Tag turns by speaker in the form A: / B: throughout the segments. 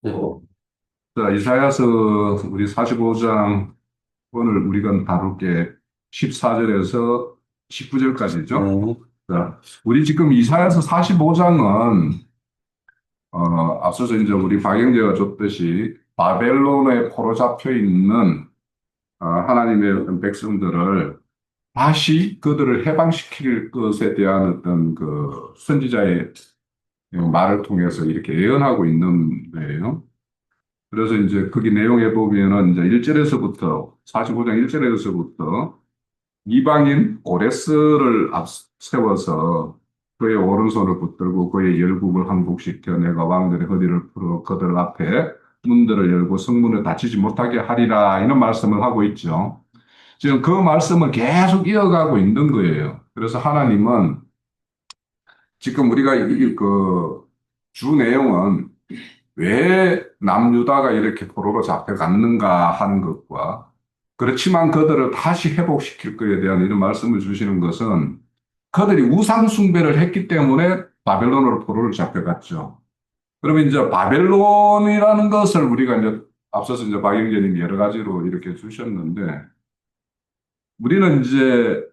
A: 네.
B: 자, 이사야서 우리 45장 오늘 우리가 다룰 게 14절에서 19절까지죠.
A: 네.
B: 자, 우리 지금 이사야서 45장은 앞서서 이제 우리 박영재가 줬듯이 바벨론에 포로잡혀 있는 하나님의 어떤 백성들을 다시 그들을 해방시킬 것에 대한 어떤 그 선지자의 말을 통해서 이렇게 예언하고 있는 거예요. 그래서 이제 거기 내용에 보면은 이제 1절에서부터 45장 1절에서부터 이방인 고레스를 앞세워서 그의 오른손을 붙들고 그의 열국을 항복시켜 내가 왕들의 허리를 풀어 그들 앞에 문들을 열고 성문을 닫히지 못하게 하리라 이런 말씀을 하고 있죠. 지금 그 말씀을 계속 이어가고 있는 거예요. 그래서 하나님은 지금 우리가 그 주 내용은 왜 남유다가 이렇게 포로로 잡혀갔는가 하는 것과 그렇지만 그들을 다시 회복시킬 것에 대한 이런 말씀을 주시는 것은 그들이 우상숭배를 했기 때문에 바벨론으로 포로를 잡혀갔죠. 그러면 이제 바벨론이라는 것을 우리가 이제 앞서서 이제 박영재님이 여러 가지로 이렇게 주셨는데 우리는 이제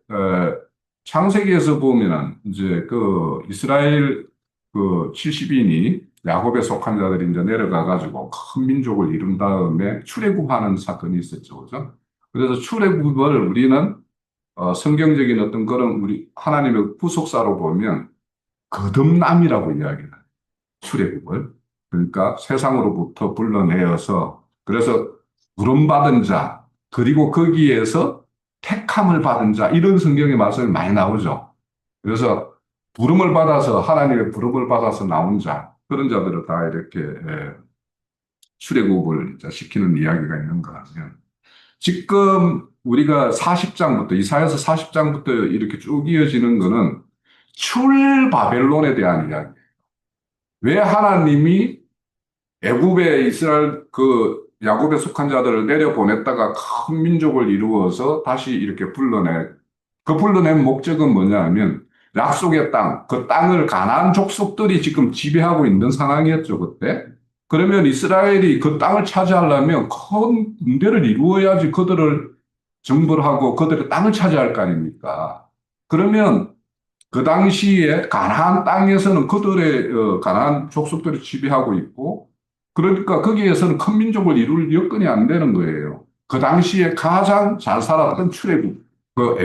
B: 창세기에서 보면은 이제 그 이스라엘 그 70인이 야곱에 속한 자들이 이제 내려가 가지고 큰 민족을 이룬 다음에 출애굽하는 사건이 있었죠, 그죠? 그래서 출애굽을 우리는 성경적인 어떤 그런 우리 하나님의 후속사로 보면 거듭남이라고 이야기해요. 출애굽을. 그러니까 세상으로부터 불러내어서 그래서 부름받은 자 그리고 거기에서 택함을 받은 자 이런 성경의 말씀이 많이 나오죠. 그래서 부름을 받아서 하나님의 부름을 받아서 나온 자 그런 자들을 다 이렇게 출애굽을 시키는 이야기가 있는가 하면 지금 우리가 40장부터 이사야서 40장부터 이렇게 쭉 이어지는 거는 출 바벨론에 대한 이야기. 왜 하나님이 애굽에 이스라엘 그 야곱에 속한 자들을 내려 보냈다가 큰 민족을 이루어서 다시 이렇게 그 불러낸 목적은 뭐냐 하면 약속의 땅, 그 땅을 가나안 족속들이 지금 지배하고 있는 상황이었죠, 그때. 그러면 이스라엘이 그 땅을 차지하려면 큰 군대를 이루어야지 그들을 정벌하고 그들의 땅을 차지할 거 아닙니까? 그러면 그 당시에 가나안 땅에서는 그들의 가나안 족속들이 지배하고 있고 그러니까 거기에서는 큰 민족을 이룰 여건이 안 되는 거예요. 그 당시에 가장 잘 살았던 출애굽, 그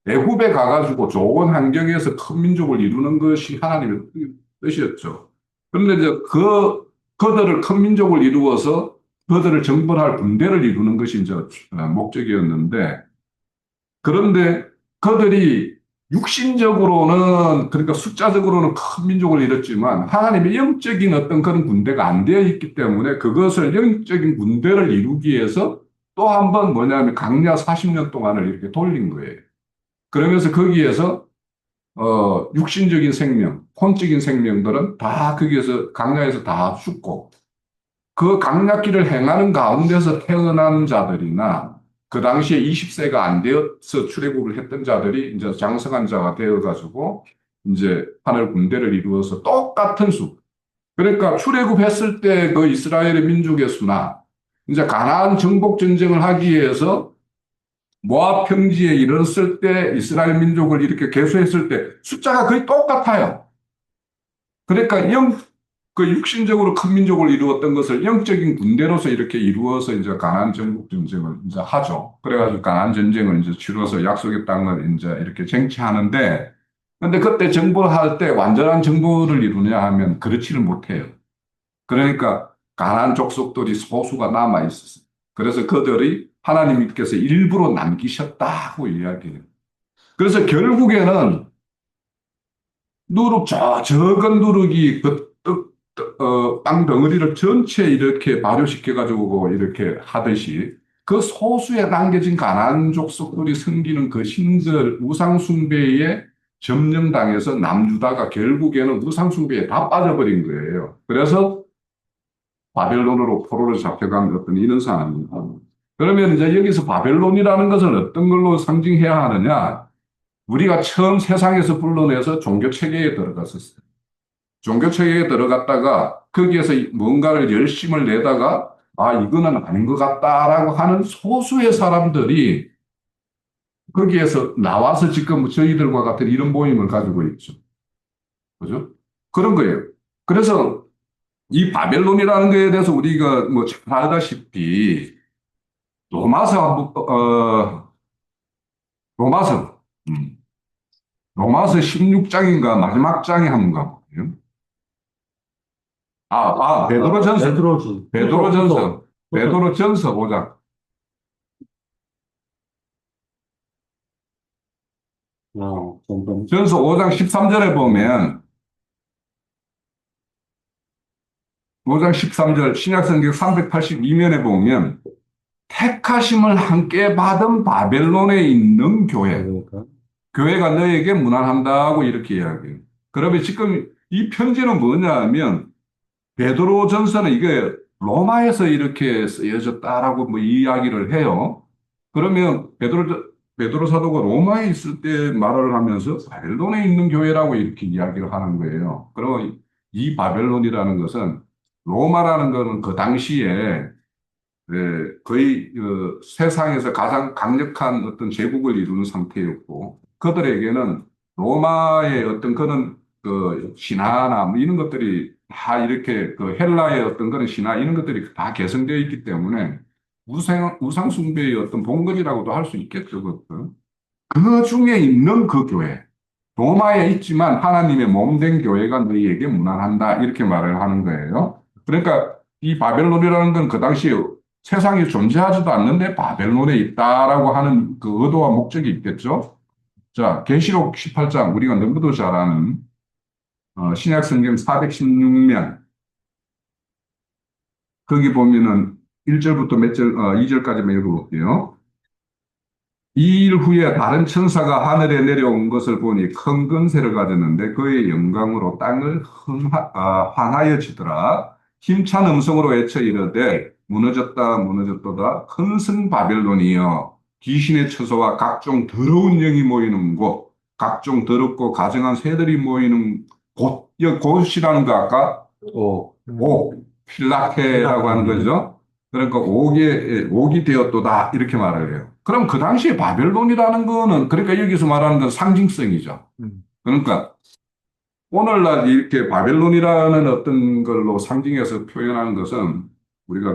B: 애굽에 가가지고 좋은 환경에서 큰 민족을 이루는 것이 하나님의 뜻이었죠. 그런데 이제 그들을 큰 민족을 이루어서 그들을 정벌할 군대를 이루는 것이 이제 목적이었는데 그런데 그들이 육신적으로는 그러니까 숫자적으로는 큰 민족을 이뤘지만 하나님의 영적인 어떤 그런 군대가 안 되어 있기 때문에 그것을 영적인 군대를 이루기 위해서 또 한 번 뭐냐면 강야 40년 동안을 이렇게 돌린 거예요. 그러면서 거기에서 육신적인 생명, 혼적인 생명들은 다 거기에서 강야에서 다 죽고 그 강약기를 행하는 가운데서 태어난 자들이나 그 당시에 20세가 안 되어서 출애굽을 했던 자들이 이제 장성한 자가 되어가지고 이제 하늘 군대를 이루어서 똑같은 수. 그러니까 출애굽했을 때 그 이스라엘의 민족의 수나 이제 가나안 정복 전쟁을 하기 위해서 모압 평지에 이르렀을 때 이스라엘 민족을 이렇게 계수했을 때 숫자가 거의 똑같아요. 그러니까 그 육신적으로 큰 민족을 이루었던 것을 영적인 군대로서 이렇게 이루어서 이제 가나안 정복 전쟁을 이제 하죠. 그래가지고 가나안 전쟁을 이제 치러서 약속의 땅을 이제 이렇게 쟁취하는데, 근데 그때 정복할 때 완전한 정복을 이루냐 하면 그렇지를 못해요. 그러니까 가나안 족속들이 소수가 남아 있었어요. 그래서 그들이 하나님께서 일부러 남기셨다고 이야기해요. 그래서 결국에는 적은 누룩이 땅 덩어리를 전체 이렇게 발효시켜가지고 이렇게 하듯이 그 소수에 남겨진 가나안 족속들이 섬기는 그 신들 우상숭배에 점령당해서 남유다가 결국에는 우상숭배에 다 빠져버린 거예요. 그래서 바벨론으로 포로로 잡혀간 어떤 이런 상황입니다. 그러면 이제 여기서 바벨론이라는 것을 어떤 걸로 상징해야 하느냐? 우리가 처음 세상에서 불러내서 종교 체계에 들어갔었어요. 종교 체계에 들어갔다가 거기에서 뭔가를 열심을 내다가 아, 이거는 아닌 것 같다라고 하는 소수의 사람들이 거기에서 나와서 지금 저희들과 같은 이런 모임을 가지고 있죠. 그죠? 그런 거예요. 그래서 이 바벨론이라는 거에 대해서 우리가 뭐 잘 알다시피 로마서, 로마서, 음, 로마서 16장인가 마지막 장에 한번 가볼게요. 베드로전서,
A: 베드로전.
B: 베드로전서,
A: 후서.
B: 베드로전서 5장.
A: 잠깐.
B: 전서 5장 13절에 보면 5장 13절 신약성경 382면에 보면 택하심을 함께 받은 바벨론에 있는 교회,
A: 그러니까.
B: 교회가 너에게 무난한다고 이렇게 이야기해요. 그러면 지금 이 편지는 뭐냐 하면 베드로전서는 이게 로마에서 이렇게 쓰여졌다라고 뭐 이야기를 해요. 그러면 베드로 사도가 로마에 있을 때 말을 하면서 바벨론에 있는 교회라고 이렇게 이야기를 하는 거예요. 그리고 이 바벨론이라는 것은 로마라는 것은 그 당시에 거의 세상에서 가장 강력한 어떤 제국을 이루는 상태였고 그들에게는 로마의 어떤 그런 그 신화나 뭐 이런 것들이 다 이렇게 그 헬라의 어떤 그런 신화 이런 것들이 다 개성되어 있기 때문에 우상 숭배의 어떤 본거지라고도 할 수 있겠죠. 그것도. 그 중에 있는 그 교회. 로마에 있지만 하나님의 몸된 교회가 너희에게 무난한다. 이렇게 말을 하는 거예요. 그러니까 이 바벨론이라는 건 그 당시에 세상에 존재하지도 않는데 바벨론에 있다라고 하는 그 의도와 목적이 있겠죠. 자, 계시록 18장 우리가 너무도 잘 아는 신약 성경 416면 거기 보면은 1절부터 몇 절, 2절까지만 읽어볼게요. 이 일 후에 다른 천사가 하늘에 내려온 것을 보니 큰 권세를 가졌는데 그의 영광으로 땅을 환하여지더라. 힘찬 음성으로 외쳐 이르되 무너졌다 무너졌도다 큰 성 바벨론이여 귀신의 처소와 각종 더러운 영이 모이는 곳 각종 더럽고 가증한 새들이 모이는 곳 이 곳이라는 거 아까 옥 필라케라고 하는 거죠. 그러니까 옥이 되었도다 이렇게 말을 해요. 그럼 그 당시에 바벨론이라는 거는 그러니까 여기서 말하는 건 상징성이죠. 그러니까 오늘날 이렇게 바벨론이라는 어떤 걸로 상징해서 표현하는 것은 우리가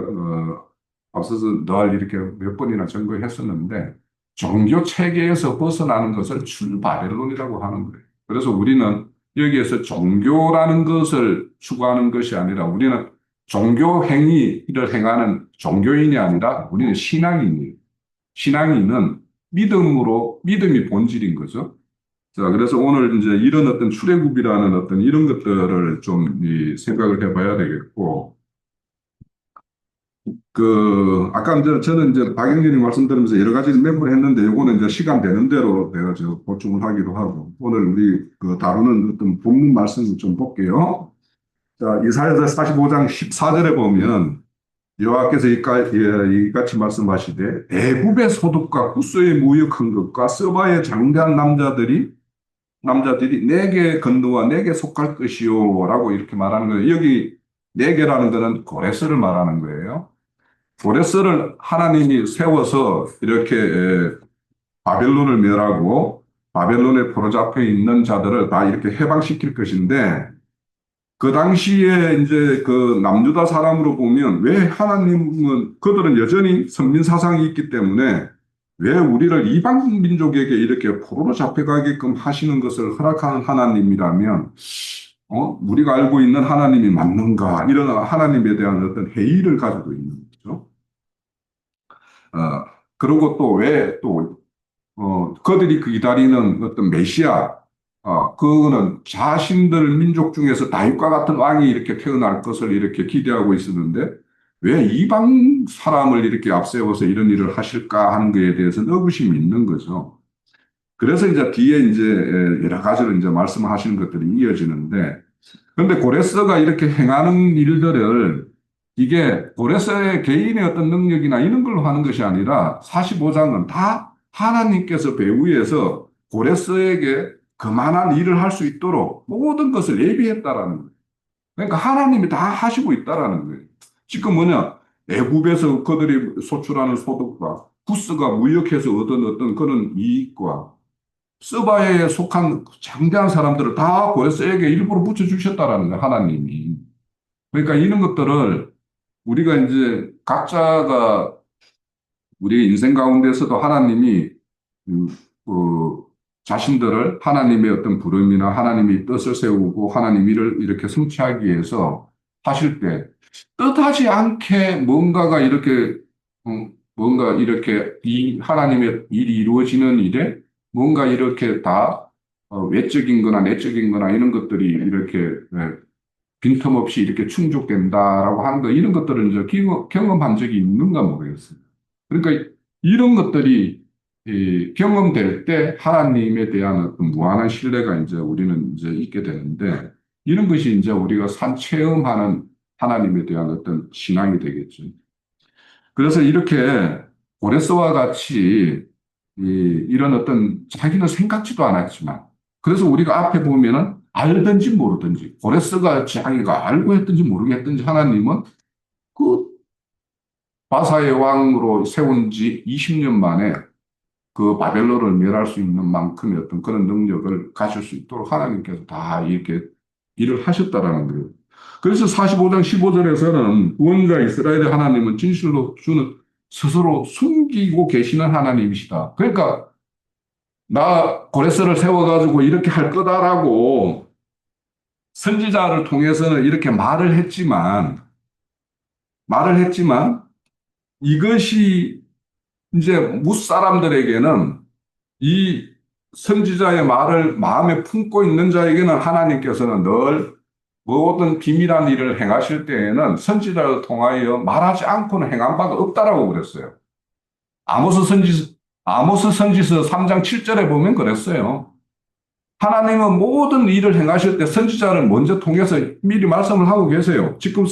B: 앞서서 늘 이렇게 몇 번이나 전거했었는데 종교 체계에서 벗어나는 것을 출바벨론이라고 하는 거예요. 그래서 우리는 여기에서 종교라는 것을 추구하는 것이 아니라 우리는 종교 행위를 행하는 종교인이 아니라 우리는 신앙인이에요. 신앙인은 믿음이 본질인 거죠. 자, 그래서 오늘 이제 이런 어떤 출애굽이라는 어떤 이런 것들을 좀 생각을 해봐야 되겠고, 아까 이제 저는 이제 박영진이 말씀드리면서 여러 가지를 메모를 했는데, 요거는 이제 시간 되는 대로 내가 저 보충을 하기도 하고, 오늘 우리 그 다루는 어떤 본문 말씀을 좀 볼게요. 자, 이사야서 45장 14절에 보면, 여호와께서 이같이 말씀하시되, 애굽의 소득과 구스의 무역한 것과 서바의 장대한 남자들이 내게 건너와 내게 속할 것이요라고 이렇게 말하는 거예요. 여기 내게라는 것은 고레스를 말하는 거예요. 고레스를 하나님이 세워서 이렇게 바벨론을 멸하고 바벨론에 포로잡혀 있는 자들을 다 이렇게 해방시킬 것인데 그 당시에 이제 그 남유다 사람으로 보면 왜 하나님은 그들은 여전히 선민 사상이 있기 때문에 왜 우리를 이방 민족에게 이렇게 포로로 잡혀가게끔 하시는 것을 허락하는 하나님이라면 우리가 알고 있는 하나님이 맞는가 이런 하나님에 대한 어떤 회의를 가지고 있는 거죠. 그리고 또 왜 또 그들이 기다리는 어떤 메시아 그거는 자신들 민족 중에서 다윗과 같은 왕이 이렇게 태어날 것을 이렇게 기대하고 있었는데 왜 이방 사람을 이렇게 앞세워서 이런 일을 하실까 하는 것에 대해서는 의구심이 있는 거죠. 그래서 이제 뒤에 이제 여러 가지로 이제 말씀하시는 것들이 이어지는데 그런데 고레스가 이렇게 행하는 일들을 이게 고레스의 개인의 어떤 능력이나 이런 걸로 하는 것이 아니라 45장은 다 하나님께서 배후에서 고레스에게 그만한 일을 할 수 있도록 모든 것을 예비했다라는 거예요. 그러니까 하나님이 다 하시고 있다라는 거예요. 지금 뭐냐? 애굽에서 그들이 소출하는 소득과 구스가 무역해서 얻은 어떤 그런 이익과 서바에 속한 장대한 사람들을 다 고레스에게 일부러 붙여주셨다라는 거예요, 하나님이. 그러니까 이런 것들을 우리가 이제 각자가 우리 인생 가운데서도 하나님이 그, 그 자신들을 하나님의 어떤 부름이나 하나님이 뜻을 세우고 하나님 일을 이렇게 성취하기 위해서 하실 때 뜻하지 않게 뭔가가 이렇게 뭔가 이렇게 이 하나님의 일이 이루어지는 일에 뭔가 이렇게 다 외적인 거나 내적인 거나 이런 것들이 이렇게 빈틈없이 이렇게 충족된다라고 하는 거 이런 것들은 이제 경험한 적이 있는가 모르겠어요. 그러니까 이런 것들이 경험될 때 하나님에 대한 어떤 무한한 신뢰가 이제 우리는 이제 있게 되는데 이런 것이 이제 우리가 산 체험하는 하나님에 대한 어떤 신앙이 되겠죠. 그래서 이렇게 고레스와 같이 이런 어떤 자기는 생각지도 않았지만 그래서 우리가 앞에 보면은 알든지 모르든지 고레스가 자기가 알고 했든지 모르겠든지 하나님은 그 바사의 왕으로 세운 지 20년 만에 그 바벨론을 멸할 수 있는 만큼의 어떤 그런 능력을 가질 수 있도록 하나님께서 다 이렇게 일을 하셨다라는 거예요. 그래서 45장 15절에서는 구원자 이스라엘의 하나님은 진실로 주는 스스로 숨기고 계시는 하나님이시다. 그러니까 나 고레스를 세워가지고 이렇게 할 거다라고 선지자를 통해서는 이렇게 말을 했지만 이것이 이제 뭇사람들에게는 이 선지자의 말을 마음에 품고 있는 자에게는 하나님께서는 늘 모든 비밀한 일을 행하실 때에는 선지자를 통하여 말하지 않고는 행한 바가 없다라고 그랬어요. 아모스 선지서 3장 7절에 보면 그랬어요. 하나님은 모든 일을 행하실 때 선지자를 먼저 통해서 미리 말씀을 하고 계세요. 지금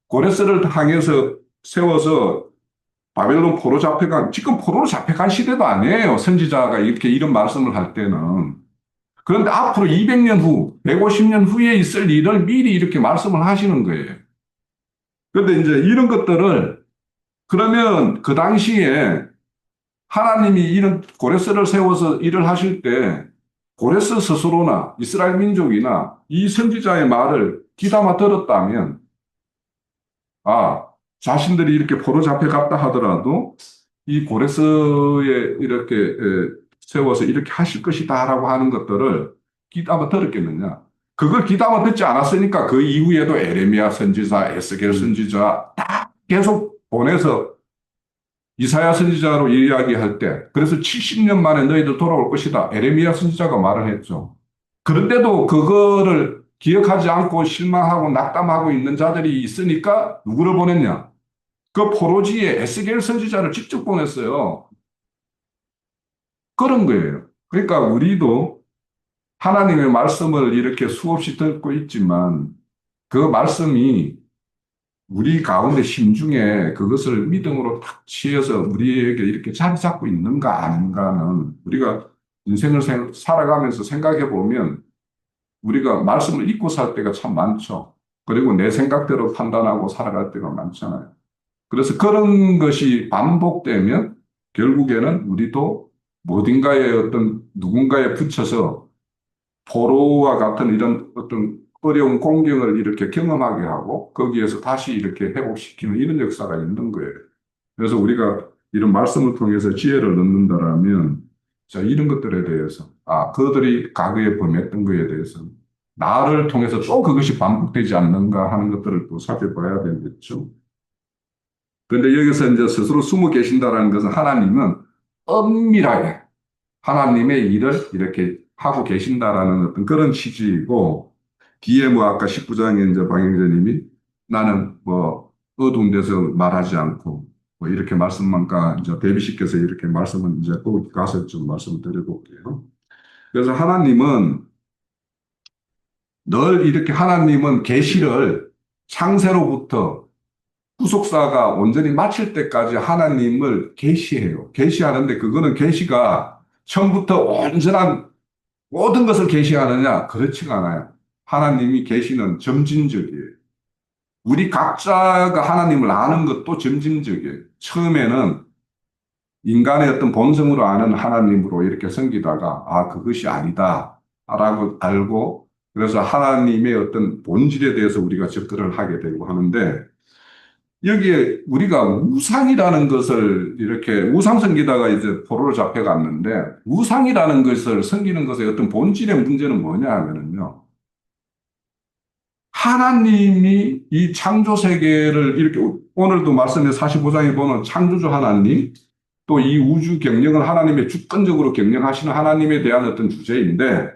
B: 고레스를 향해서 세워서 바벨론 포로 잡혀간, 지금 포로로 잡혀간 시대도 아니에요. 선지자가 이렇게 이런 말씀을 할 때는. 그런데 앞으로 200년 후, 150년 후에 있을 일을 미리 이렇게 말씀을 하시는 거예요. 그런데 이제 이런 것들을 그러면 그 당시에 하나님이 이런 고레스를 세워서 일을 하실 때 고레스 스스로나 이스라엘 민족이나 이 선지자의 말을 귀담아 들었다면 아, 자신들이 이렇게 포로 잡혀갔다 하더라도 이 고레스에 이렇게 세워서 이렇게 하실 것이다라고 하는 것들을 귀담아 들었겠느냐. 그걸 귀담아 듣지 않았으니까 그 이후에도 에레미야 선지자, 에스겔 선지자 다 계속 보내서 이사야 선지자로 이야기할 때 그래서 70년 만에 너희들 돌아올 것이다. 에레미야 선지자가 말을 했죠. 그런데도 그거를 기억하지 않고 실망하고 낙담하고 있는 자들이 있으니까 누구를 보냈냐? 그 포로지에 에스겔 선지자를 직접 보냈어요. 그런 거예요. 그러니까 우리도 하나님의 말씀을 이렇게 수없이 듣고 있지만 그 말씀이 우리 가운데 심중에 그것을 믿음으로 탁 취해서 우리에게 이렇게 자리 잡고 있는가 아닌가는 우리가 인생을 살아가면서 생각해 보면 우리가 말씀을 잊고 살 때가 참 많죠. 그리고 내 생각대로 판단하고 살아갈 때가 많잖아요. 그래서 그런 것이 반복되면 결국에는 우리도 어딘가에 어떤 누군가에 붙여서 포로와 같은 이런 어떤 어려운 공경을 이렇게 경험하게 하고 거기에서 다시 이렇게 회복시키는 이런 역사가 있는 거예요. 그래서 우리가 이런 말씀을 통해서 지혜를 얻는다라면 자, 이런 것들에 대해서 그들이 과거에 범했던 것에 대해서 나를 통해서 또 그것이 반복되지 않는가 하는 것들을 또 살펴봐야 되겠죠. 그런데 여기서 이제 스스로 숨어 계신다라는 것은 하나님은 엄밀하게 하나님의 일을 이렇게 하고 계신다라는 어떤 그런 취지이고 뒤에 뭐 아까 19장에 이제 방영재님이 나는 뭐 어두운 데서 말하지 않고 뭐 이렇게 말씀만까 이제 대비시켜서 이렇게 말씀은 이제 거기 가서 좀 말씀을 드려볼게요. 그래서 하나님은 늘 이렇게 하나님은 계시를 창세로부터 후속사가 온전히 마칠 때까지 하나님을 계시해요. 계시하는데 그거는 계시가 처음부터 온전한 모든 것을 계시하느냐? 그렇지가 않아요. 하나님이 계시는 점진적이에요. 우리 각자가 하나님을 아는 것도 점진적이에요. 처음에는 인간의 어떤 본성으로 아는 하나님으로 이렇게 섬기다가, 아, 그것이 아니다. 라고 알고, 그래서 하나님의 어떤 본질에 대해서 우리가 접근을 하게 되고 하는데, 여기에 우리가 우상이라는 것을 이렇게 우상 섬기다가 이제 포로로 잡혀갔는데, 우상이라는 것을 섬기는 것의 어떤 본질의 문제는 뭐냐 하면은요, 하나님이 이 창조 세계를 이렇게 오늘도 말씀에 45장에 보는 창조주 하나님, 또 이 우주 경영은 하나님의 주권적으로 경영하시는 하나님에 대한 어떤 주제인데,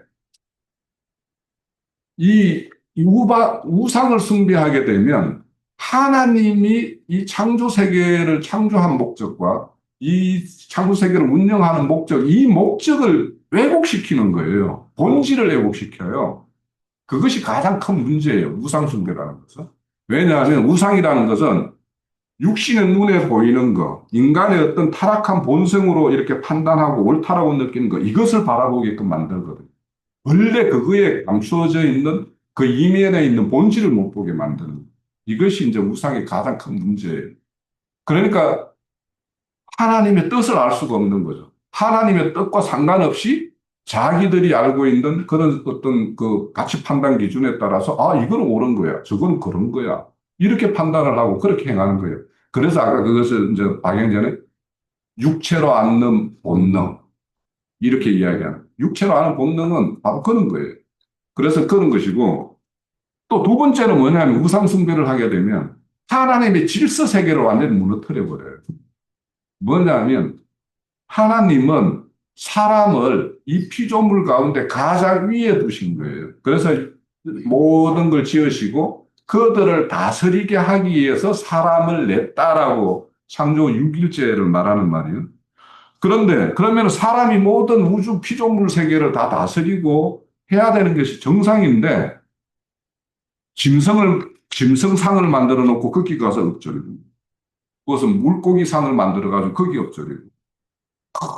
B: 이 우상을 숭배하게 되면 하나님이 이 창조 세계를 창조한 목적과 이 창조 세계를 운영하는 목적, 이 목적을 왜곡시키는 거예요. 본질을 왜곡시켜요. 그것이 가장 큰 문제예요. 우상 숭배라는 것은. 왜냐하면 우상이라는 것은 육신의 눈에 보이는 거, 인간의 어떤 타락한 본성으로 이렇게 판단하고 옳다라고 느끼는 거, 이것을 바라보게끔 만들거든요. 원래 그거에 감추어져 있는 그 이면에 있는 본질을 못 보게 만드는 이것이 이제 우상의 가장 큰 문제예요. 그러니까 하나님의 뜻을 알 수가 없는 거죠. 하나님의 뜻과 상관없이 자기들이 알고 있는 그런 어떤 그 가치 판단 기준에 따라서 아, 이건 옳은 거야. 저건 그런 거야. 이렇게 판단을 하고 그렇게 행하는 거예요. 그래서 아까 그것을 이제 방향 전에 육체로 않는 본능 이렇게 이야기하는 육체로 아는 본능은 바로 그런 거예요. 그래서 그런 것이고 또 두 번째는 뭐냐면 우상숭배를 하게 되면 하나님의 질서 세계를 완전히 무너뜨려 버려요. 뭐냐면 하나님은 사람을 이 피조물 가운데 가장 위에 두신 거예요. 그래서 모든 걸 지으시고 그들을 다스리게 하기 위해서 사람을 냈다라고 창조 6일째를 말하는 말이에요. 그런데 그러면 사람이 모든 우주 피조물 세계를 다 다스리고 해야 되는 것이 정상인데 짐승상을 만들어 놓고 거기 가서 엎드리고 그것은 물고기 상을 만들어 가지고 거기 엎드리고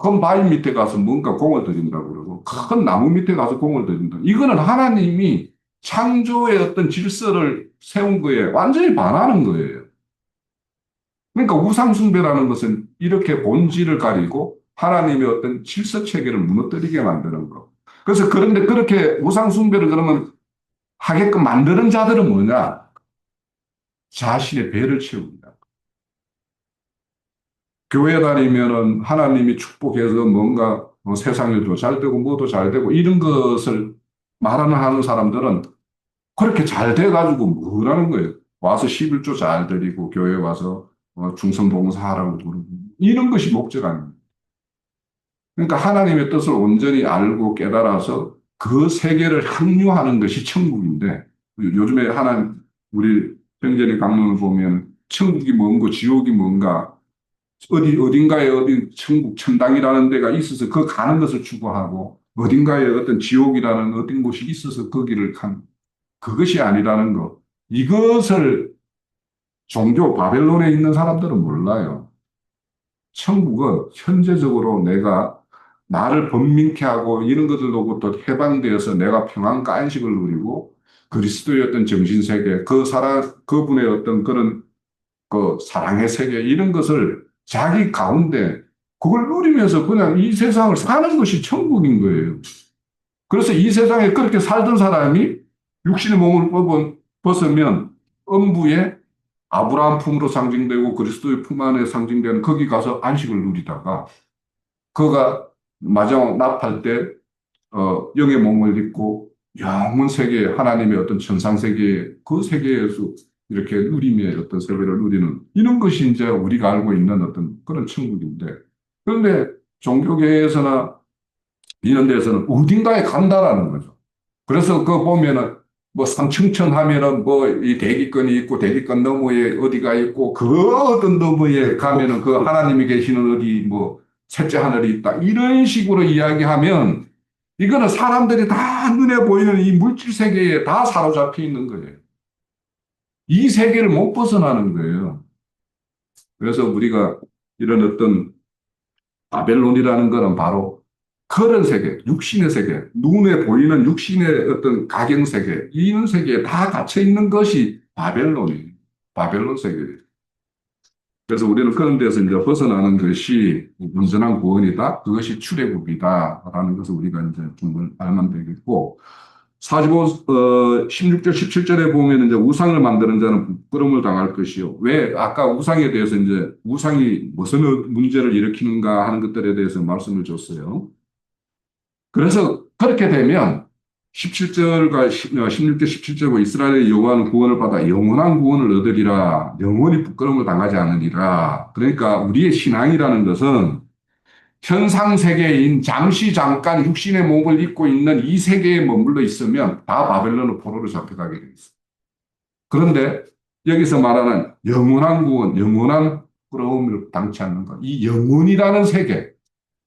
B: 큰 바위 밑에 가서 뭔가 공을 들인다고 그러고 큰 나무 밑에 가서 공을 들인다. 이거는 하나님이 창조의 어떤 질서를 세운 거에 완전히 반하는 거예요. 그러니까 우상숭배라는 것은 이렇게 본질을 가리고 하나님의 어떤 질서 체계를 무너뜨리게 만드는 거. 그래서 그런데 그렇게 우상숭배를 그러면 하게끔 만드는 자들은 뭐냐? 자신의 배를 채웁니다. 교회 다니면은 하나님이 축복해서 뭔가 세상일도 잘 되고 뭐도 잘 되고 이런 것을 말하는 하는 사람들은 그렇게 잘 돼가지고 뭐라는 거예요. 와서 11조 잘 드리고 교회 와서 충성봉사하라고 그러고 이런 것이 목적 아닙니다. 그러니까 하나님의 뜻을 온전히 알고 깨달아서 그 세계를 향유하는 것이 천국인데 요즘에 우리 형제의 강론을 보면 천국이 뭔고 지옥이 뭔가 어딘가에 어디 천국, 천당이라는 데가 있어서 그 가는 것을 추구하고 어딘가에 어떤 지옥이라는 어떤 곳이 있어서 거기를 그것이 아니라는 것. 이것을 종교 바벨론에 있는 사람들은 몰라요. 천국은 현재적으로 내가 나를 번민케 하고 이런 것들로부터 해방되어서 내가 평안과 안식을 누리고 그리스도의 어떤 정신세계, 그분의 어떤 그런 그 사랑의 세계 이런 것을 자기 가운데 그걸 누리면서 그냥 이 세상을 사는 것이 천국인 거예요. 그래서 이 세상에 그렇게 살던 사람이 육신의 몸을 벗으면 음부에 아브라함 품으로 상징되고 그리스도의 품 안에 상징되는 거기 가서 안식을 누리다가 그가 마지막 납할 때 영의 몸을 입고 영원 세계 하나님의 어떤 천상 세계 그 세계에서 이렇게 누림의 어떤 세계를 누리는 이런 것이 이제 우리가 알고 있는 어떤 그런 천국인데 그런데 종교계에서나 이런 데서는 어딘가에 간다라는 거죠. 그래서 그 보면은 뭐 상층천 하면은 뭐 이 대기권이 있고 대기권 너머에 어디가 있고 그 어떤 너머에 가면은 그 하나님이 계시는 어디 뭐 셋째 하늘이 있다. 이런 식으로 이야기하면 이거는 사람들이 다 눈에 보이는 이 물질 세계에 다 사로잡혀 있는 거예요. 이 세계를 못 벗어나는 거예요. 그래서 우리가 이런 어떤 바벨론이라는 거는 바로 그런 세계, 육신의 세계, 눈에 보이는 육신의 어떤 가경 세계, 이런 세계에 다 갇혀 있는 것이 바벨론이에요. 바벨론 세계예요. 그래서 우리는 그런 데서 이제 벗어나는 것이 온전한 구원이다. 그것이 출애굽이다라는 것을 우리가 이제 좀 알면 되겠고, 16절, 17절에 보면 이제 우상을 만드는 자는 부끄러움을 당할 것이요. 왜? 아까 우상에 대해서 이제 우상이 무슨 문제를 일으키는가 하는 것들에 대해서 말씀을 줬어요. 그래서 그렇게 되면 17절과 16절, 17절과 이스라엘의 여호와는 구원을 받아 영원한 구원을 얻으리라. 영원히 부끄러움을 당하지 않으리라. 그러니까 우리의 신앙이라는 것은 현상 세계인 잠시 잠깐 육신의 몸을 입고 있는 이 세계에 머물러 있으면 다 바벨론의 포로로 잡혀가게 돼 있어. 그런데 여기서 말하는 영원한 구원, 영원한 부끄러움을 당치 않는 것, 이 영원이라는 세계,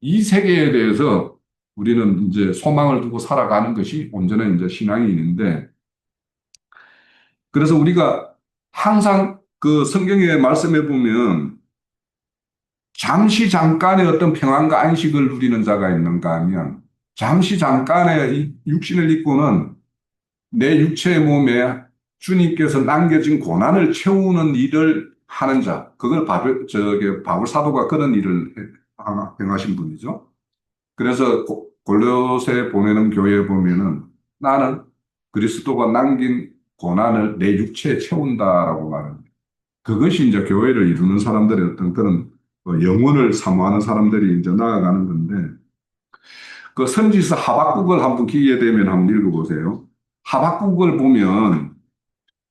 B: 이 세계에 대해서 우리는 이제 소망을 두고 살아가는 것이 온전한 이제 신앙이 있는데, 그래서 우리가 항상 그 성경의 말씀에 보면 잠시 잠깐의 어떤 평안과 안식을 누리는 자가 있는가 하면 잠시 잠깐의 이 육신을 입고는 내 육체의 몸에 주님께서 남겨진 고난을 채우는 일을 하는 자, 그걸 바울 사도가 그런 일을 행하신 분이죠. 그래서 골로새 보내는 교회에 보면은 나는 그리스도가 남긴 고난을 내 육체에 채운다라고 말합니다. 그것이 이제 교회를 이루는 사람들의 어떤 그런 영혼을 사모하는 사람들이 이제 나아가는 건데, 그 선지서 하박국을 한번 기회 되면 한번 읽어보세요. 하박국을 보면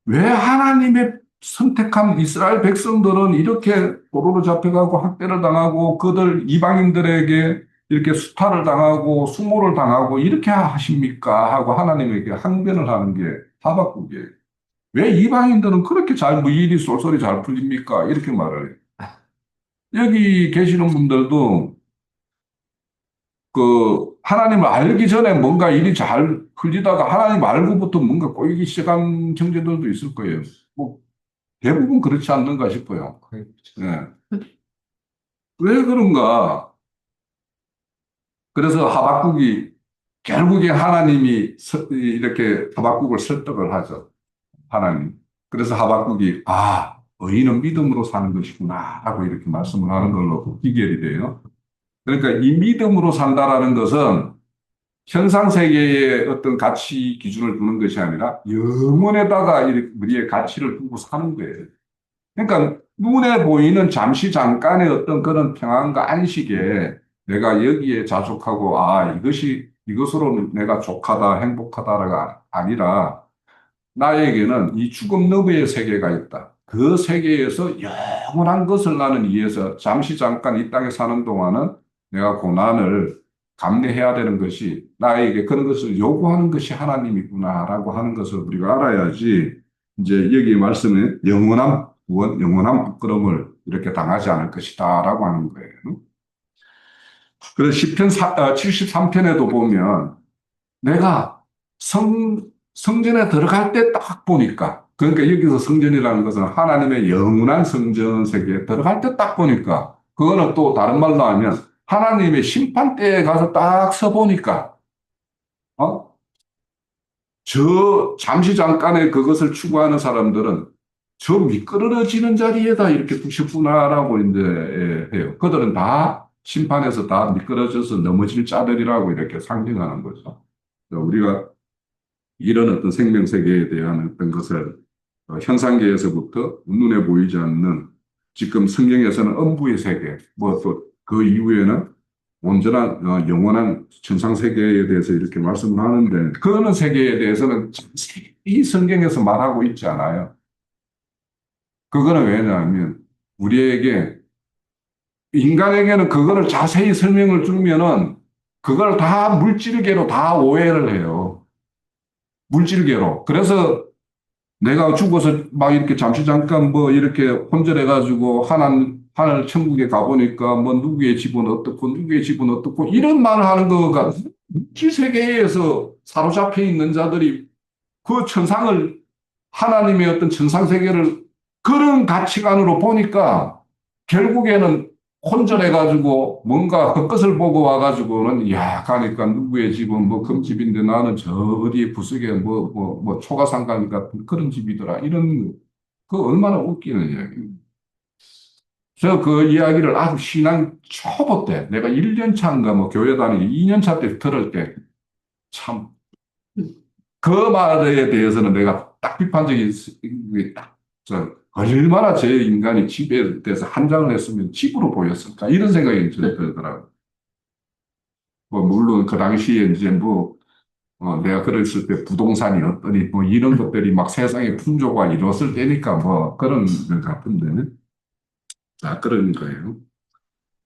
B: 왜 하나님의 선택한 이스라엘 백성들은 이렇게 포로로 잡혀가고 학대를 당하고 그들 이방인들에게 이렇게 수탈을 당하고 수모를 당하고 이렇게 하십니까? 하고 하나님에게 항변을 하는 게 하박국이에요. 왜 이방인들은 그렇게 잘, 뭐 일이 쏠쏠이 잘 풀립니까? 이렇게 말을 해요. 여기 계시는 분들도 그 하나님을 알기 전에 뭔가 일이 잘 풀리다가 하나님 알고부터 뭔가 꼬이기 시작한 형제들도 있을 거예요. 뭐 대부분 그렇지 않는가 싶어요. 예. 왜 그런가? 그래서 하박국이 결국에 하나님이 이렇게 하박국을 설득을 하죠. 하나님. 그래서 하박국이 의인은 믿음으로 사는 것이구나 하고 이렇게 말씀을 하는 걸로 기결이 돼요. 그러니까 이 믿음으로 산다라는 것은 현상 세계의 어떤 가치 기준을 두는 것이 아니라 영혼에다가 우리의 가치를 두고 사는 거예요. 그러니까 눈에 보이는 잠시 잠깐의 어떤 그런 평안과 안식에 내가 여기에 자족하고 이것으로 내가 족하다 행복하다가 아니라 나에게는 이 죽음 너머의 세계가 있다. 그 세계에서 영원한 것을 나는 위해서 잠시 잠깐 이 땅에 사는 동안은 내가 고난을 감내해야 되는 것이 나에게 그런 것을 요구하는 것이 하나님이구나라고 하는 것을 우리가 알아야지 이제 여기 말씀에 영원한 구원, 영원한 부끄러움을 이렇게 당하지 않을 것이다라고 하는 거예요. 그래서 시편 73편에도 보면 내가 성전에 들어갈 때 딱 보니까, 그러니까 여기서 성전이라는 것은 하나님의 영원한 성전 세계에 들어갈 때 딱 보니까, 그거는 또 다른 말로 하면 하나님의 심판대에 가서 딱 서보니까, 잠시 잠깐의 그것을 추구하는 사람들은 저 미끄러지는 자리에다 이렇게 두셨구나라고 이제 해요. 그들은 다 심판에서 다 미끄러져서 넘어질 자들이라고 이렇게 상징하는 거죠. 우리가 이런 어떤 생명 세계에 대한 어떤 것을 현상계에서부터 눈에 보이지 않는 지금 성경에서는 엄부의 세계, 뭐 또 그 이후에는 온전한 영원한 천상 세계에 대해서 이렇게 말씀을 하는데 그런 세계에 대해서는 이 성경에서 말하고 있지 않아요. 그거는 왜냐하면 우리에게 인간에게는 그거를 자세히 설명을 주면은 그걸 다 물질계로 다 오해를 해요. 물질계로. 그래서 내가 죽어서 막 이렇게 잠시 잠깐 뭐 이렇게 혼절해가지고 하늘 천국에 가보니까 뭐 누구의 집은 어떻고 누구의 집은 어떻고 이런 말을 하는 거가 물질 세계에서 사로잡혀 있는 자들이 그 천상을 하나님의 어떤 천상 세계를 그런 가치관으로 보니까 결국에는 혼절해가지고 뭔가 헛것을 보고 와가지고는 야 가니까 누구의 집은 뭐 금집인데 나는 저 어디 부석에 뭐 초가상가 같은 그런 집이더라 이런 그 얼마나 웃기는 이야기. 저 그 이야기를 아주 신앙 초보 때 내가 1년 차인가 뭐 교회 다니기 2년 차 때 들을 때 참 그 말에 대해서는 내가 딱 비판적인 딱저 얼마나 제 인간이 집에 대해서 한장을 했으면 집으로 보였을까 이런 생각이 들더라고요. 뭐 물론 그 당시에 이제 뭐 내가 그랬을 때 부동산이 어떠니 뭐 이런 것들이 막 세상에 풍조가 이뤘을 때니까 뭐 그런 것 같은데 자 그런 거예요.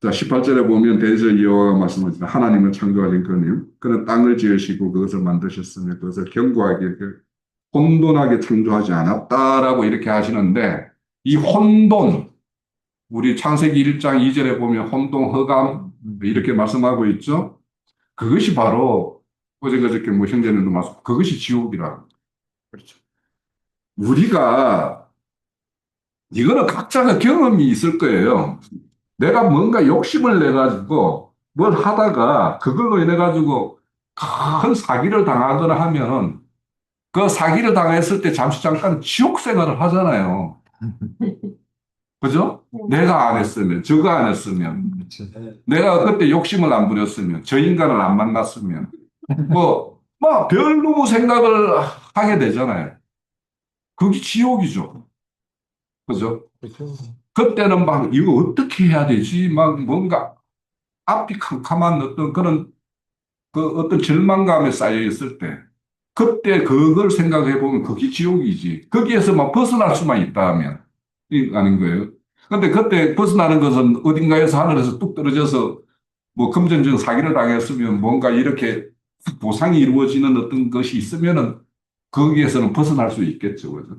B: 자 18절에 보면 대저 여호와가 말씀하시는 하나님을 창조하신 그님 그는 땅을 지으시고 그것을 만드셨으며 그것을 견고하게 혼돈하게 창조하지 않았다라고 이렇게 하시는데 이 혼돈 우리 창세기 1장 2절에 보면 혼돈 허감 이렇게 말씀하고 있죠. 그것이 바로 어제 그저께 뭐 형제님도 말씀 그것이 지옥이라. 그렇죠. 우리가 이거는 각자가 경험이 있을 거예요. 내가 뭔가 욕심을 내 가지고 뭘 하다가 그걸로 인해 가지고 큰 사기를 당하거나 하면은 그 사기를 당했을 때 잠시 잠깐 지옥 생활을 하잖아요. 그죠? 내가 안 했으면, 저거 안 했으면, 내가 그때 욕심을 안 부렸으면, 저 인간을 안 만났으면, 막 별로 생각을 하게 되잖아요. 그게 지옥이죠. 그죠? 그때는 막 이거 어떻게 해야 되지? 막 뭔가 앞이 캄캄한 어떤 그런 그 어떤 절망감에 쌓여 있을 때, 그때 그걸 생각해 보면 그게 지옥이지. 거기에서 막 벗어날 수만 있다면, 이 아닌 거예요. 근데 그때 벗어나는 것은 어딘가에서 하늘에서 뚝 떨어져서 뭐 금전적 사기를 당했으면 뭔가 이렇게 보상이 이루어지는 어떤 것이 있으면은 거기에서는 벗어날 수 있겠죠. 그죠?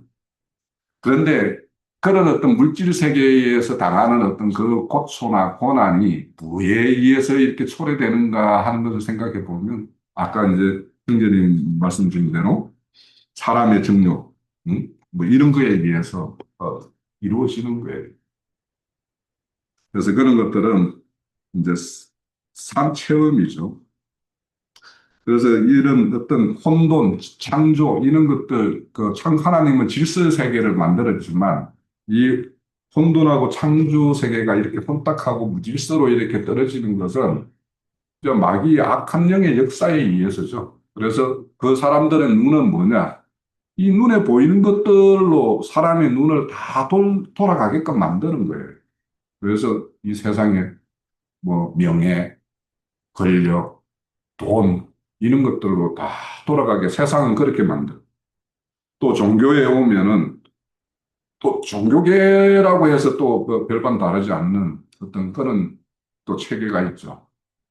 B: 그런데 그런 어떤 물질 세계에서 당하는 어떤 그 고초나 고난이 뭐에 의해서 이렇게 초래되는가 하는 것을 생각해 보면 아까 이제 형제님 말씀 주신 대로 사람의 정욕, 뭐 이런 거에 의해서 이루어지는 거예요. 그래서 그런 것들은 이제 삶 체험이죠. 그래서 이런 어떤 혼돈, 창조, 이런 것들, 참 하나님은 질서 세계를 만들었지만, 이 혼돈하고 창조 세계가 이렇게 혼탁하고 무질서로 이렇게 떨어지는 것은 저 마귀의 악한 영의 역사에 의해서죠. 그래서 그 사람들의 눈은 뭐냐? 이 눈에 보이는 것들로 사람의 눈을 다 돌아가게끔 만드는 거예요. 그래서 이 세상에 뭐 명예, 권력, 돈, 이런 것들로 다 돌아가게 세상은 그렇게 만들어. 또 종교에 오면은 또 종교계라고 해서 또그 별반 다르지 않는 어떤 그런 또 체계가 있죠.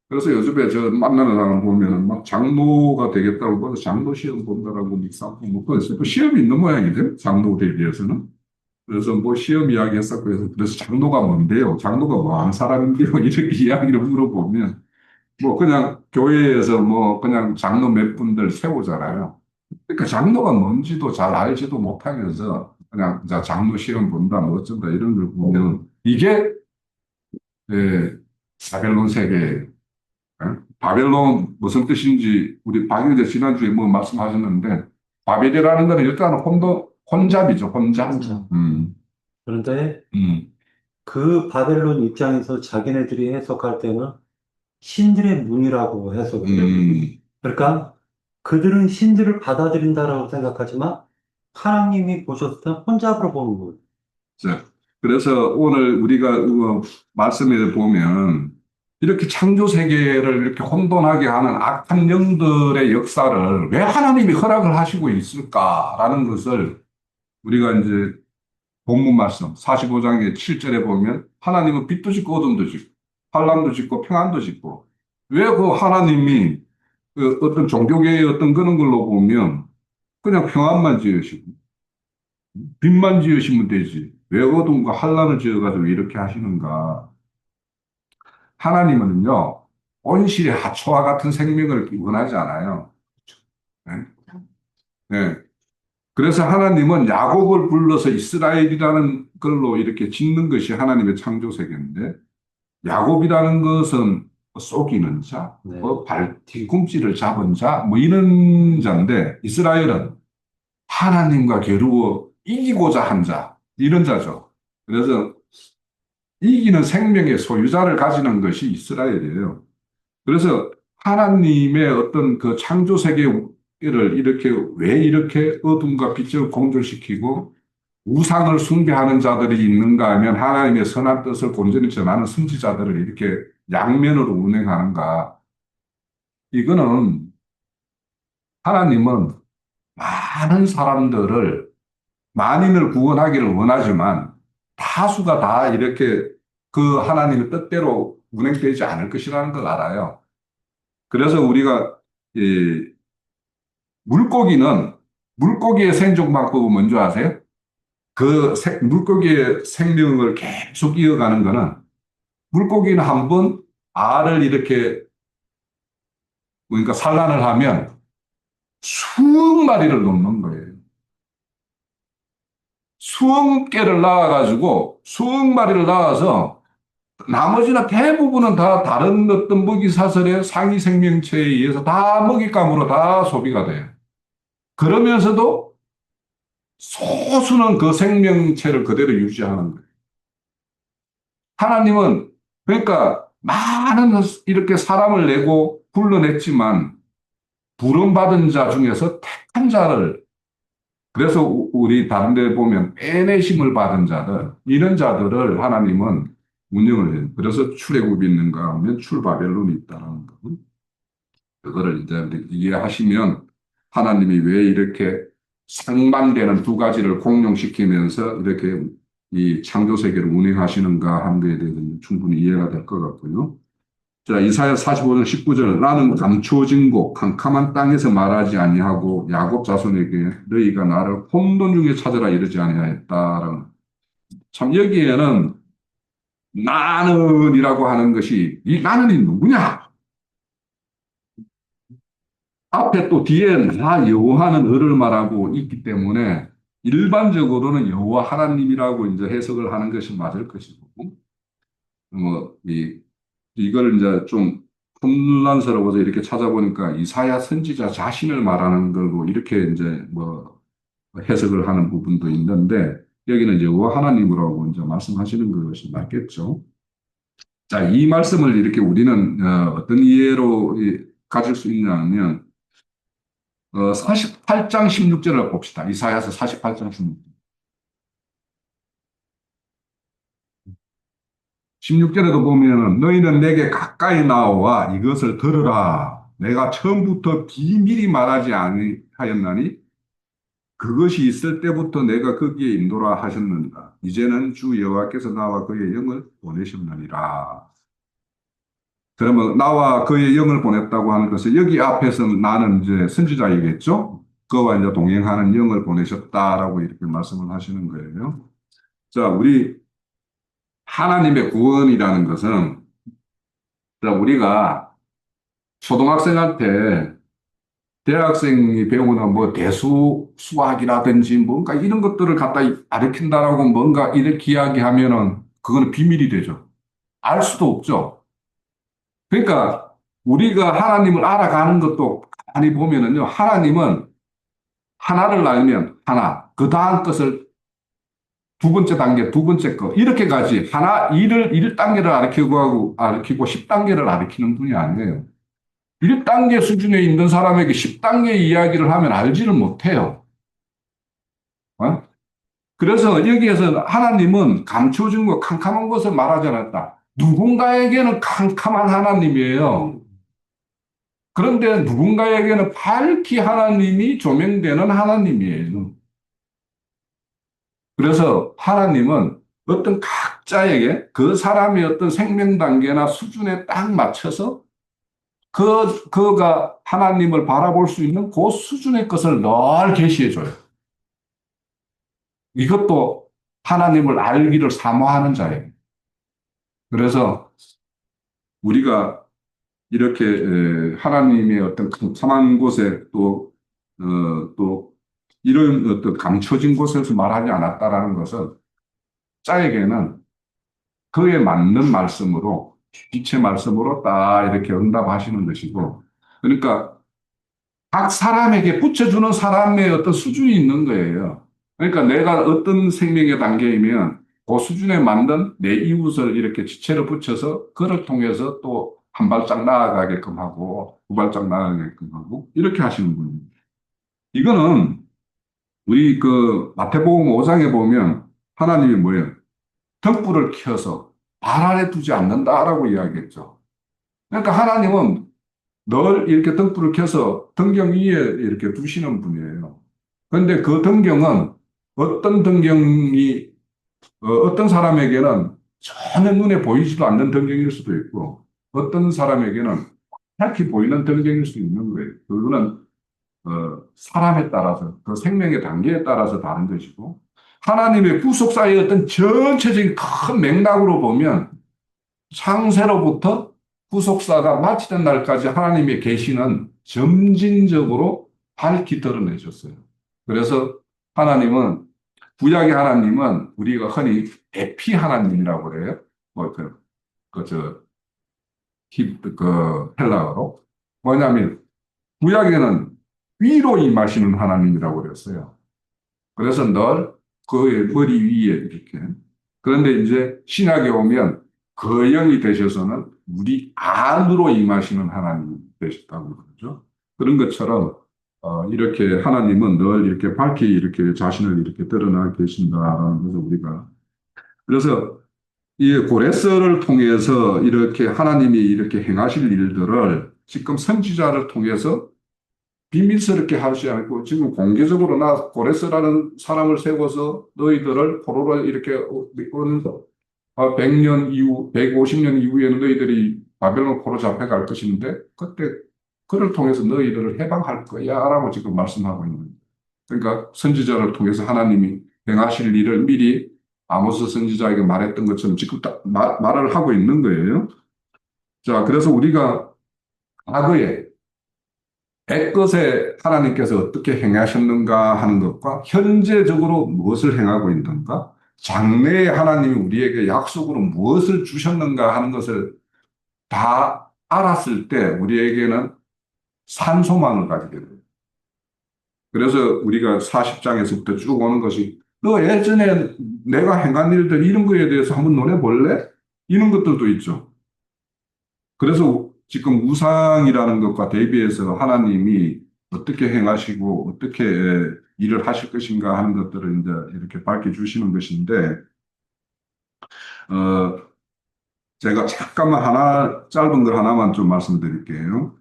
B: 그래서 요즘에 저 만나는 사람 보면은 막 장로가 되겠다고 그래서 장로 시험 본다라고 믹스하고 뭐 그래서 또 시험이 있는 모양이죠. 장로 되기 위해서는. 그래서 뭐 시험 이야기 했었고 그래서 장로가 뭔데요? 장로가 뭐 하는 사람인데요? 이렇게 이야기를 물어보면 뭐 그냥 교회에서 뭐 그냥 장로 몇 분들 세우잖아요. 그러니까 장로가 뭔지도 잘 알지도 못하면서 그냥 자 장로 시험 본다 뭐 어쩐다 이런 걸 보면 이게 바벨론 세계예요. 바벨론 무슨 뜻인지 우리 박영재 지난주에 뭐 말씀하셨는데 바벨이라는 거는 일단은 혼잡이죠. 혼잡.
A: 혼자.
B: 음,
A: 그런데
B: 음,
A: 그 바벨론 입장에서 자기네들이 해석할 때는 신들의 문이라고 해석을 해요.
B: 음.
A: 그러니까 그들은 신들을 받아들인다라고 생각하지만 하나님이 보셨을 때 혼잡으로 보는 거예요.
B: 자, 그래서 오늘 우리가 말씀에 보면 이렇게 창조 세계를 이렇게 혼돈하게 하는 악한 영들의 역사를 왜 하나님이 허락을 하시고 있을까라는 것을 우리가 이제 본문 말씀 45장의 7절에 보면 하나님은 빛도 짓고 어둠도 짓고 환란도 짓고 평안도 짓고 왜 그 하나님이 그 어떤 종교계의 어떤 그런 걸로 보면 그냥 평안만 지으시고 빛만 지으시면 되지. 왜 어둠과 환란을 지어가지고 이렇게 하시는가? 하나님은요, 온실의 하초와 같은 생명을 원하지 않아요. 네? 네. 그래서 하나님은 야곱을 불러서 이스라엘이라는 걸로 이렇게 짓는 것이 하나님의 창조 세계인데, 야곱이라는 것은 속이는 자,
A: 네.
B: 뒤꿈치를 잡은 자, 뭐 이런 자인데 이스라엘은 하나님과 겨루어 이기고자 한 자, 이런 자죠. 그래서 이기는 생명의 소유자를 가지는 것이 이스라엘이에요. 그래서 하나님의 어떤 그 창조 세계를 이렇게 왜 이렇게 어둠과 빛을 공존시키고 우상을 숭배하는 자들이 있는가 하면 하나님의 선한 뜻을 온전히 전하는 선지자들을 이렇게 양면으로 운행하는가. 이거는 하나님은 많은 사람들을, 만인을 구원하기를 원하지만 다수가 다 이렇게 그 하나님의 뜻대로 운행되지 않을 것이라는 걸 알아요. 그래서 우리가 이 물고기의 생존 방법은 뭔지 아세요? 물고기의 생명을 계속 이어가는 거는 물고기는 한번 알을 이렇게 그러니까 산란을 하면 수억 마리를 놓는 거예요. 수억 개를 낳아가지고 수억 마리를 낳아서 나머지는 대부분은 다 다른 어떤 먹이사슬의 상위 생명체에 의해서 다 먹잇감으로 다 소비가 돼요. 그러면서도 소수는 그 생명체를 그대로 유지하는 거예요. 하나님은 그러니까 많은 이렇게 사람을 내고 불러냈지만 부름받은 자 중에서 택한 자를 그래서 우리 다른 데 보면 빼내심을 받은 자들 이런 자들을 하나님은 운영을 해요. 그래서 출애굽이 있는가 하면 출바벨론이 있다는 거. 그거를 이제 이해하시면 하나님이 왜 이렇게 상반되는 두 가지를 공룡시키면서 이렇게 이 창조 세계를 운행하시는가 하는 데에 대해서는 충분히 이해가 될 것 같고요. 자, 이사야 45장 19절 나는 감추어진 곳 캄캄한 땅에서 말하지 아니하고 야곱 자손에게 너희가 나를 혼돈 중에 찾으라 이러지 아니하였다라는 참 여기에는 나는이라고 하는 것이 이 나는이 누구냐? 앞에 또 뒤에 나 여호와는 을을 말하고 있기 때문에 일반적으로는 여호와 하나님이라고 이제 해석을 하는 것이 맞을 것이고 이걸 이제 좀 혼란스러워서 이렇게 찾아보니까 이사야 선지자 자신을 말하는 걸로 이렇게 이제 뭐 해석을 하는 부분도 있는데 여기는 여호와 하나님이라고 이제 말씀하시는 것이 맞겠죠. 자, 이 말씀을 이렇게 우리는 어떤 이해로 가질 수 있냐면 48장 16절을 봅시다. 이사야서 48장 16절. 16절에도 보면은 너희는 내게 가까이 나와 이것을 들으라. 내가 처음부터 비밀히 말하지 아니하였나니 그것이 있을 때부터 내가 거기에 인도라 하셨느니라. 이제는 주 여호와께서 나와 그의 영을 보내셨느니라. 그러면 나와 그의 영을 보냈다고 하는 것은 여기 앞에서는 나는 이제 선지자이겠죠? 그와 이제 동행하는 영을 보내셨다라고 이렇게 말씀을 하시는 거예요. 자, 우리 하나님의 구원이라는 것은 자, 우리가 초등학생한테 대학생이 배우는 뭐 대수 수학이라든지 뭔가 이런 것들을 갖다 가르친다라고 뭔가 이렇게 이야기하면은 그거는 비밀이 되죠. 알 수도 없죠. 그러니까 우리가 하나님을 알아가는 것도 가만히 보면은요, 하나님은 하나를 알면 하나, 그 다음 것을 두 번째 단계, 두 번째 거, 이렇게 가지. 하나, 일을 1단계를 가르치고 10단계를 가르치는 분이 아니에요. 1단계 수준에 있는 사람에게 10단계 이야기를 하면 알지를 못해요. 어? 그래서 여기에서 하나님은 감춰진 것, 캄캄한 것을 말하지 않았다. 누군가에게는 캄캄한 하나님이에요. 그런데 누군가에게는 밝히 하나님이 조명되는 하나님이에요. 그래서 하나님은 어떤 각자에게 그 사람의 어떤 생명 단계나 수준에 딱 맞춰서 그가 하나님을 바라볼 수 있는 그 수준의 것을 늘 계시해줘요. 이것도 하나님을 알기를 사모하는 자예요. 그래서 우리가 이렇게 하나님의 어떤 캄캄한 곳에 또 이런 어떤 감춰진 곳에서 말하지 않았다라는 것은 자에게는 그에 맞는 말씀으로 빛의 말씀으로 딱 이렇게 응답하시는 것이고, 그러니까 각 사람에게 붙여주는 사람의 어떤 수준이 있는 거예요. 그러니까 내가 어떤 생명의 단계이면 그 수준에 맞는 내 이웃을 이렇게 지체로 붙여서 그를 통해서 또 한 발짝 나아가게끔 하고 두 발짝 나아가게끔 하고 이렇게 하시는 분입니다. 이거는 우리 그 마태복음 5장에 보면 하나님이 뭐예요? 등불을 켜서 발 아래 두지 않는다라고 이야기했죠. 그러니까 하나님은 늘 이렇게 등불을 켜서 등경 위에 이렇게 두시는 분이에요. 그런데 그 등경은 어떤 등경이 어떤 사람에게는 전혀 눈에 보이지도 않는 등경일 수도 있고 어떤 사람에게는 밝게 보이는 등경일 수도 있는 거예요. 그거는 사람에 따라서 그 생명의 단계에 따라서 다른 것이고 하나님의 구속사의 어떤 전체적인 큰 맥락으로 보면 창세로부터 구속사가 마치던 날까지 하나님의 계시는 점진적으로 밝히 드러내셨어요. 그래서 하나님은 구약의 하나님은 우리가 흔히 에피 하나님이라고 그래요. 뭐 헬라어로 뭐냐면 구약에는 위로 임하시는 하나님이라고 그랬어요. 그래서 늘 그의 머리 위에 이렇게. 그런데 이제 신약에 오면 그 영이 되셔서는 우리 안으로 임하시는 하나님이 되셨다고 그러죠. 그런 것처럼 이렇게 하나님은 늘 이렇게 밝히 이렇게 자신을 이렇게 드러나 계신다라는 것을 우리가 그래서 이 고레스를 통해서 이렇게 하나님이 이렇게 행하실 일들을 지금 선지자를 통해서 비밀스럽게 하지 않고 지금 공개적으로 나 고레스라는 사람을 세워서 너희들을 포로로 이렇게 100년 이후, 150년 이후에는 너희들이 바벨론 포로 잡혀갈 것인데 그때 그를 통해서 너희들을 해방할 거야 라고 지금 말씀하고 있는 거예요. 그러니까 선지자를 통해서 하나님이 행하실 일을 미리 아모스 선지자에게 말했던 것처럼 지금 말을 하고 있는 거예요. 자, 그래서 우리가 과거에 옛것에 하나님께서 어떻게 행하셨는가 하는 것과 현재적으로 무엇을 행하고 있는가, 장래에 하나님이 우리에게 약속으로 무엇을 주셨는가 하는 것을 다 알았을 때 우리에게는 산소망을 가지게 돼요. 그래서 우리가 40장에서부터 쭉 오는 것이 너 예전에 내가 행한 일들 이런 거에 대해서 한번 논해 볼래? 이런 것들도 있죠. 그래서 지금 우상이라는 것과 대비해서 하나님이 어떻게 행하시고 어떻게 일을 하실 것인가 하는 것들을 이제 이렇게 밝혀주시는 것인데, 어, 제가 잠깐만 짧은 걸 하나만 좀 말씀드릴게요.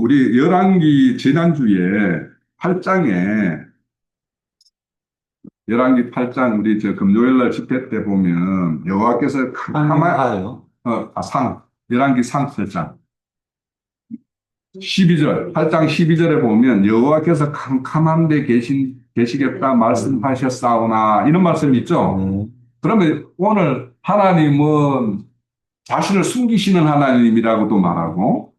B: 우리 열왕기 지난주에 8장에, 열왕기 8장 우리 금요일 날 집회 때 보면 여호와께서
A: 상하요.
B: 열왕기 상 8장. 12절, 8장 12절에 보면 여호와께서 캄캄한 데 계시겠다 말씀하셨사오나 이런 말씀이 있죠. 그러면 오늘 하나님은 자신을 숨기시는 하나님이라고도 말하고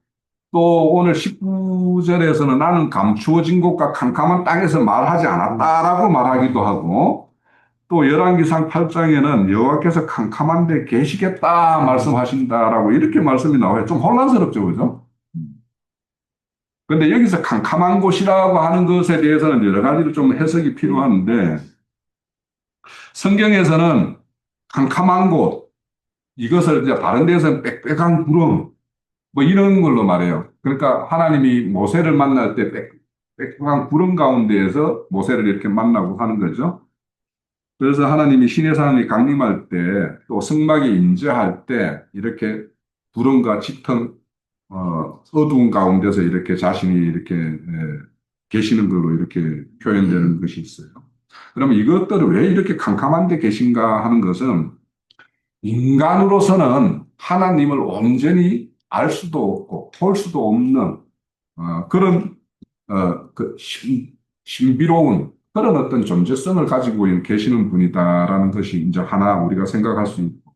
B: 또 오늘 19절에서는 나는 감추어진 곳과 캄캄한 땅에서 말하지 않았다라고 말하기도 하고 또 열왕기상 8장에는 여호와께서 캄캄한 데 계시겠다 말씀하신다라고 이렇게 말씀이 나와요. 좀 혼란스럽죠, 그죠? 근데 여기서 캄캄한 곳이라고 하는 것에 대해서는 여러 가지로 좀 해석이 필요한데, 성경에서는 캄캄한 곳, 이것을 이제 다른 데서는 빽빽한 구름, 뭐 이런 걸로 말해요. 그러니까 하나님이 모세를 만날 때 빽빽한 구름 가운데에서 모세를 이렇게 만나고 하는 거죠. 그래서 하나님이 시내산에 강림할 때, 또 성막에 임재할 때, 이렇게 구름과 짙은 어두운 가운데서 이렇게 자신이 이렇게 계시는 걸로 이렇게 표현되는 것이 있어요. 그러면 이것들을 왜 이렇게 캄캄한 데 계신가 하는 것은 인간으로서는 하나님을 온전히 알 수도 없고 볼 수도 없는 그런 신비로운 그런 어떤 존재성을 가지고 계시는 분이다라는 것이 이제 하나 우리가 생각할 수 있고,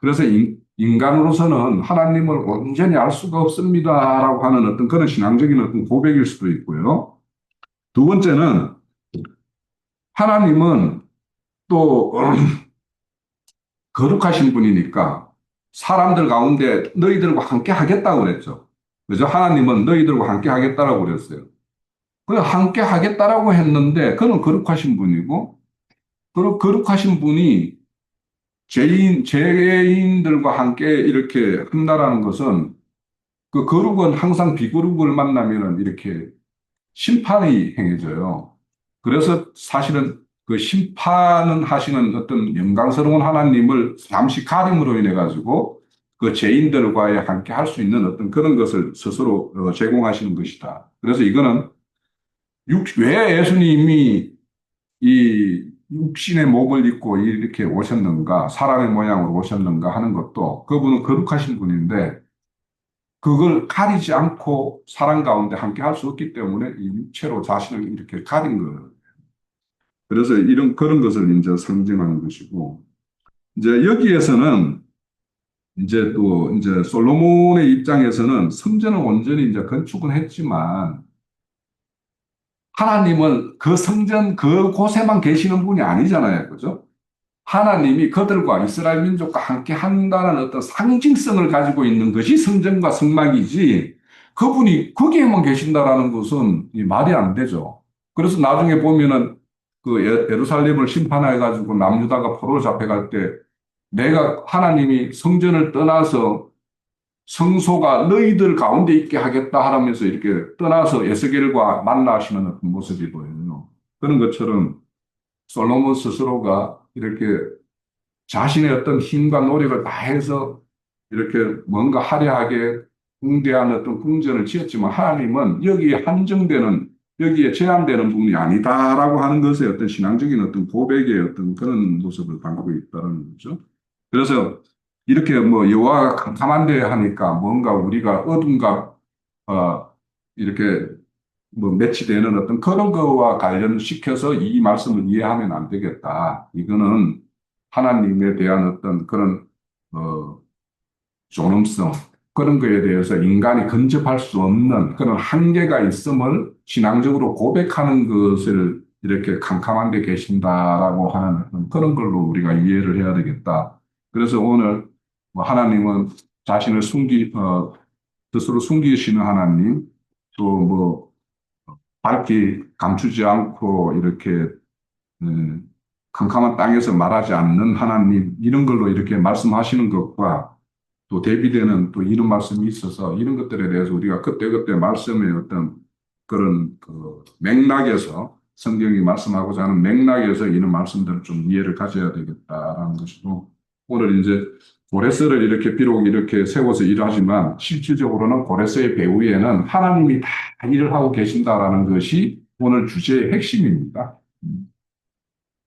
B: 그래서 인간으로서는 하나님을 온전히 알 수가 없습니다라고 하는 어떤 그런 신앙적인 어떤 고백일 수도 있고요. 두 번째는 하나님은 또 거룩하신 분이니까 사람들 가운데 너희들과 함께 하겠다고 그랬죠. 그죠? 하나님은 너희들과 함께 하겠다라고 그랬어요. 그 함께 하겠다라고 했는데 그는 거룩하신 분이고 거룩하신 분이 죄인들과 함께 이렇게 한다라는 것은 그 거룩은 항상 비거룩을 만나면은 이렇게 심판이 행해져요. 그래서 사실은 그 심판은 하시는 어떤 영광스러운 하나님을 잠시 가림으로 인해 가지고 그 죄인들과의 함께 할 수 있는 어떤 그런 것을 스스로 제공하시는 것이다. 그래서 이거는 왜 예수님이 이 육신의 목을 입고 이렇게 오셨는가, 사람의 모양으로 오셨는가 하는 것도 그분은 거룩하신 분인데 그걸 가리지 않고 사람 가운데 함께 할 수 없기 때문에 이 육체로 자신을 이렇게 가린 거예요. 그래서 이런 그런 것을 이제 상징하는 것이고 이제 여기에서는 이제 또 이제 솔로몬의 입장에서는 성전을 온전히 이제 건축은 했지만 하나님은 그 성전 그곳에만 계시는 분이 아니잖아요. 그죠? 하나님이 그들과 이스라엘 민족과 함께 한다는 어떤 상징성을 가지고 있는 것이 성전과 성막이지 그분이 거기에만 계신다라는 것은 이 말이 안 되죠. 그래서 나중에 보면은 그 예루살렘을 심판해 가지고 남유다가 포로로 잡혀갈 때 내가 하나님이 성전을 떠나서 성소가 너희들 가운데 있게 하겠다 하라면서 이렇게 떠나서 에스겔과 만나시는 어떤 모습이 보여요. 그런 것처럼 솔로몬 스스로가 이렇게 자신의 어떤 힘과 노력을 다해서 이렇게 뭔가 화려하게 궁대한 어떤 궁전을 지었지만 하나님은 여기에 한정되는 여기에 제한되는 부분이 아니다라고 하는 것에 어떤 신앙적인 어떤 고백의 어떤 그런 모습을 담고 있다는 거죠. 그래서 이렇게 뭐 여호와가 캄캄한데 하니까 뭔가 우리가 어둠과 어 이렇게 뭐 매치되는 어떤 그런 거와 관련시켜서 이 말씀을 이해하면 안 되겠다. 이거는 하나님에 대한 어떤 그런 어 존엄성 그런 거에 대해서 인간이 근접할 수 없는 그런 한계가 있음을 신앙적으로 고백하는 것을 이렇게 캄캄한 데 계신다라고 하는 그런 걸로 우리가 이해를 해야 되겠다. 그래서 오늘 뭐 하나님은 자신을 스스로 숨기시는 하나님, 또 뭐 밝히 감추지 않고 이렇게 캄캄한 땅에서 말하지 않는 하나님 이런 걸로 이렇게 말씀하시는 것과 또 대비되는 또 이런 말씀이 있어서 이런 것들에 대해서 우리가 그때그때 말씀의 어떤 그런 그 맥락에서 성경이 말씀하고자 하는 맥락에서 이런 말씀들을 좀 이해를 가져야 되겠다라는 것이고 오늘 이제 고레스를 이렇게 비록 이렇게 세워서 일하지만 실질적으로는 고레스의 배후에는 하나님이 다 일을 하고 계신다라는 것이 오늘 주제의 핵심입니다.